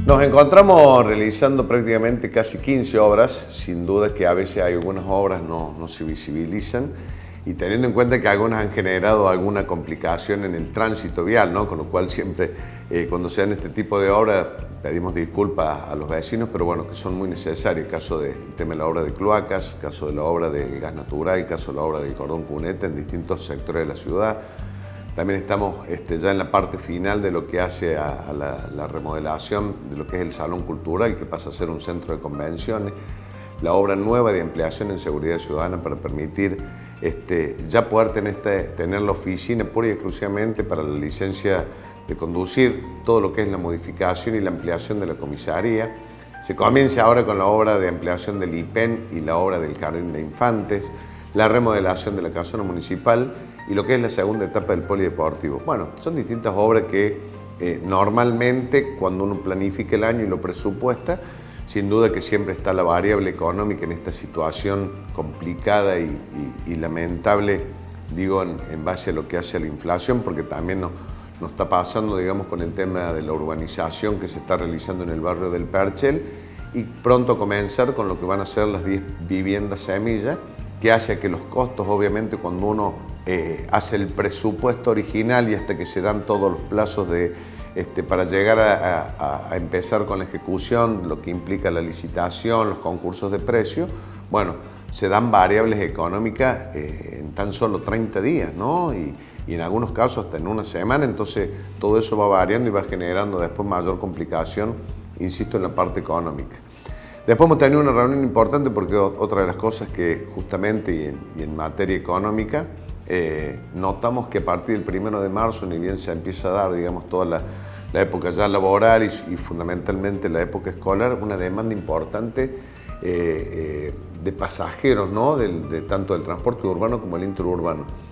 Nos encontramos realizando prácticamente casi 15 obras, sin duda que a veces hay algunas obras no se visibilizan y teniendo en cuenta que algunas han generado alguna complicación en el tránsito vial, ¿no? Con lo cual siempre cuando se dan este tipo de obras pedimos disculpas a los vecinos, pero bueno, que son muy necesarias, el caso del tema de la obra de cloacas, el caso de la obra del gas natural, el caso de la obra del cordón cuneta en distintos sectores de la ciudad. También estamos ya en la parte final de lo que hace a la remodelación de lo que es el Salón Cultural, que pasa a ser un centro de convenciones. La obra nueva de ampliación en seguridad ciudadana para permitir ya poder tener la oficina pura y exclusivamente para la licencia de conducir, todo lo que es la modificación y la ampliación de la comisaría. Se comienza ahora con la obra de ampliación del IPEN y la obra del Jardín de Infantes, la remodelación de la casona municipal y lo que es la segunda etapa del polideportivo. Bueno, son distintas obras que normalmente cuando uno planifica el año y lo presupuesta, sin duda que siempre está la variable económica en esta situación complicada y lamentable, digo, en base a lo que hace a la inflación, porque también nos está pasando, digamos, con el tema de la urbanización que se está realizando en el barrio del Perchel y pronto comenzar con lo que van a ser las 10 viviendas semillas, que hace que los costos, obviamente, cuando uno hace el presupuesto original y hasta que se dan todos los plazos para llegar a empezar con la ejecución, lo que implica la licitación, los concursos de precio, bueno, se dan variables económicas en tan solo 30 días, ¿no? Y en algunos casos hasta en una semana, entonces todo eso va variando y va generando después mayor complicación, insisto, en la parte económica. Después hemos tenido una reunión importante porque otra de las cosas que justamente y en materia económica notamos que a partir del 1 de marzo, ni bien se empieza a dar, digamos, toda la época ya laboral y fundamentalmente la época escolar, una demanda importante de pasajeros, ¿no? Tanto del transporte urbano como el interurbano.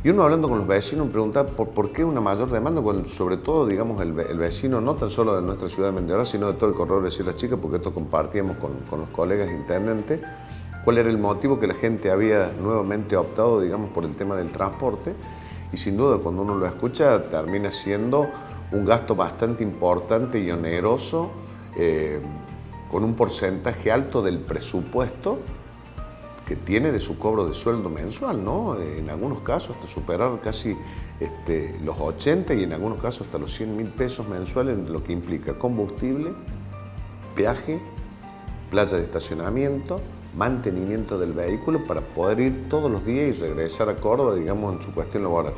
Y uno hablando con los vecinos me preguntaba por qué una mayor demanda, cuando sobre todo, digamos, el vecino no tan solo de nuestra ciudad de Mendoza, sino de todo el corredor de Sierra Chica, porque esto compartíamos con los colegas intendentes, cuál era el motivo que la gente había nuevamente optado, digamos, por el tema del transporte. Y sin duda, cuando uno lo escucha, termina siendo un gasto bastante importante y oneroso, con un porcentaje alto del presupuesto que tiene de su cobro de sueldo mensual, ¿no? En algunos casos hasta superar casi los 80 y en algunos casos hasta los 100.000 pesos mensuales, lo que implica combustible, peaje, playa de estacionamiento, mantenimiento del vehículo para poder ir todos los días y regresar a Córdoba, digamos, en su cuestión laboral.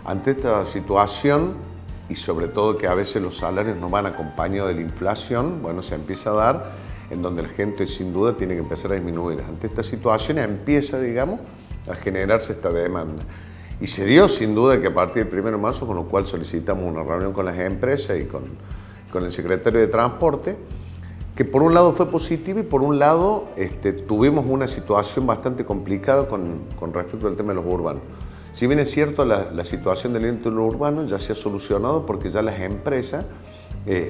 Ante esta situación, y sobre todo que a veces los salarios no van acompañados de la inflación, bueno, se empieza a dar en donde la gente sin duda tiene que empezar a disminuir. Ante esta situación empieza, digamos, a generarse esta demanda. Y se dio sin duda que a partir del 1 de marzo, con lo cual solicitamos una reunión con las empresas y con el secretario de Transporte, que por un lado fue positivo y por un lado tuvimos una situación bastante complicada con respecto al tema de los urbanos. Si bien es cierto, la situación del interurbano ya se ha solucionado porque ya las empresas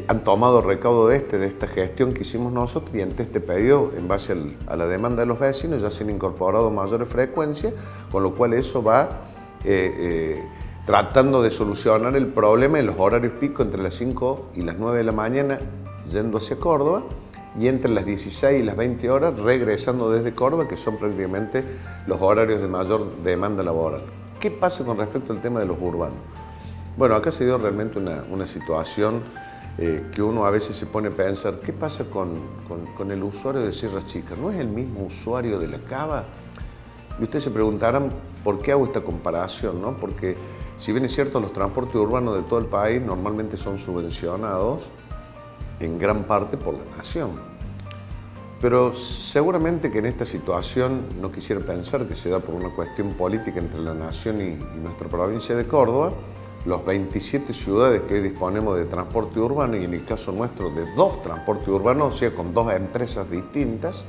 han tomado recaudo de esta gestión que hicimos nosotros y ante este pedido, en base a la demanda de los vecinos, ya se han incorporado mayores frecuencias, con lo cual eso va tratando de solucionar el problema en los horarios pico entre las 5 y las 9 de la mañana yendo hacia Córdoba y entre las 16 y las 20 horas regresando desde Córdoba, que son prácticamente los horarios de mayor demanda laboral. ¿Qué pasa con respecto al tema de los urbanos? Bueno, acá se dio realmente una situación que uno a veces se pone a pensar, ¿qué pasa con el usuario de Sierra Chica? ¿No es el mismo usuario de la Cava? Y ustedes se preguntarán, ¿por qué hago esta comparación, no? Porque si bien es cierto, los transportes urbanos de todo el país normalmente son subvencionados en gran parte por la nación. Pero seguramente que en esta situación, no quisiera pensar que se da por una cuestión política entre la nación y nuestra provincia de Córdoba, los 27 ciudades que hoy disponemos de transporte urbano y en el caso nuestro de 2 transportes urbanos, o sea, con 2 empresas distintas,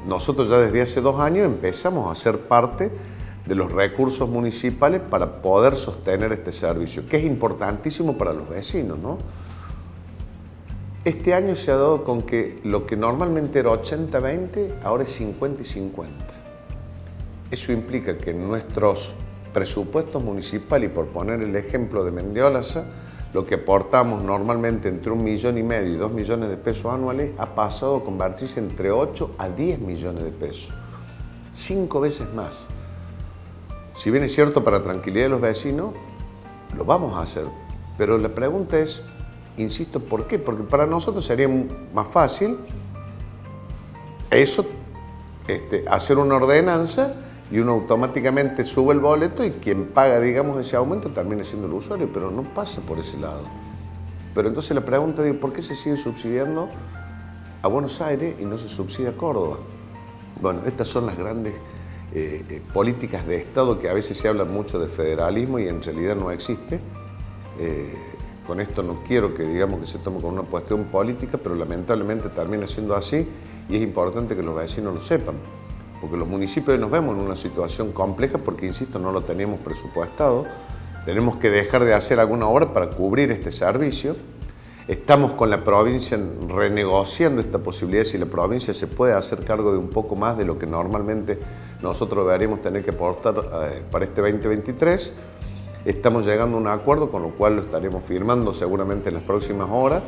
nosotros ya desde hace 2 años empezamos a ser parte de los recursos municipales para poder sostener este servicio, que es importantísimo para los vecinos, ¿no? Este año se ha dado con que lo que normalmente era 80-20, ahora es 50-50. Eso implica que nuestros presupuestos municipales, y por poner el ejemplo de Mendoza, lo que aportamos normalmente entre 1,5 millones y 2 millones de pesos anuales ha pasado a convertirse entre 8 a 10 millones de pesos. 5 veces más. Si bien es cierto, para tranquilidad de los vecinos, lo vamos a hacer. Pero la pregunta es, insisto, ¿por qué? Porque para nosotros sería más fácil eso, hacer una ordenanza y uno automáticamente sube el boleto y quien paga, digamos, ese aumento termina siendo el usuario, pero no pasa por ese lado. Pero entonces la pregunta es, ¿por qué se sigue subsidiando a Buenos Aires y no se subsidia a Córdoba? Bueno, estas son las grandes políticas de Estado, que a veces se habla mucho de federalismo y en realidad no existe. Con esto no quiero que digamos que se tome como una cuestión política, pero lamentablemente termina siendo así y es importante que los vecinos lo sepan. Porque los municipios nos vemos en una situación compleja porque, insisto, no lo teníamos presupuestado. Tenemos que dejar de hacer alguna obra para cubrir este servicio. Estamos con la provincia renegociando esta posibilidad, si la provincia se puede hacer cargo de un poco más de lo que normalmente nosotros deberíamos tener que aportar para este 2023. Estamos llegando a un acuerdo, con lo cual lo estaremos firmando seguramente en las próximas horas,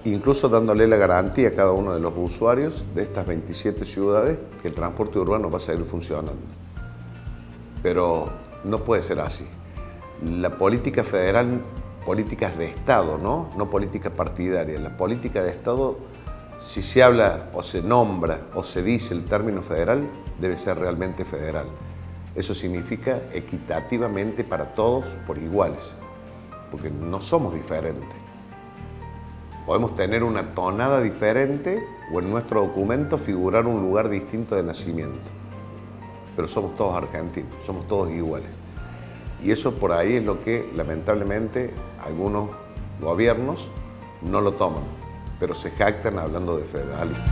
incluso dándole la garantía a cada uno de los usuarios de estas 27 ciudades que el transporte urbano va a seguir funcionando. Pero no puede ser así. La política federal, políticas de Estado, no política partidaria. La política de Estado, si se habla o se nombra o se dice el término federal, debe ser realmente federal. Eso significa equitativamente para todos por iguales, porque no somos diferentes. Podemos tener una tonada diferente o en nuestro documento figurar un lugar distinto de nacimiento, pero somos todos argentinos, somos todos iguales. Y eso por ahí es lo que lamentablemente algunos gobiernos no lo toman, pero se jactan hablando de federalismo.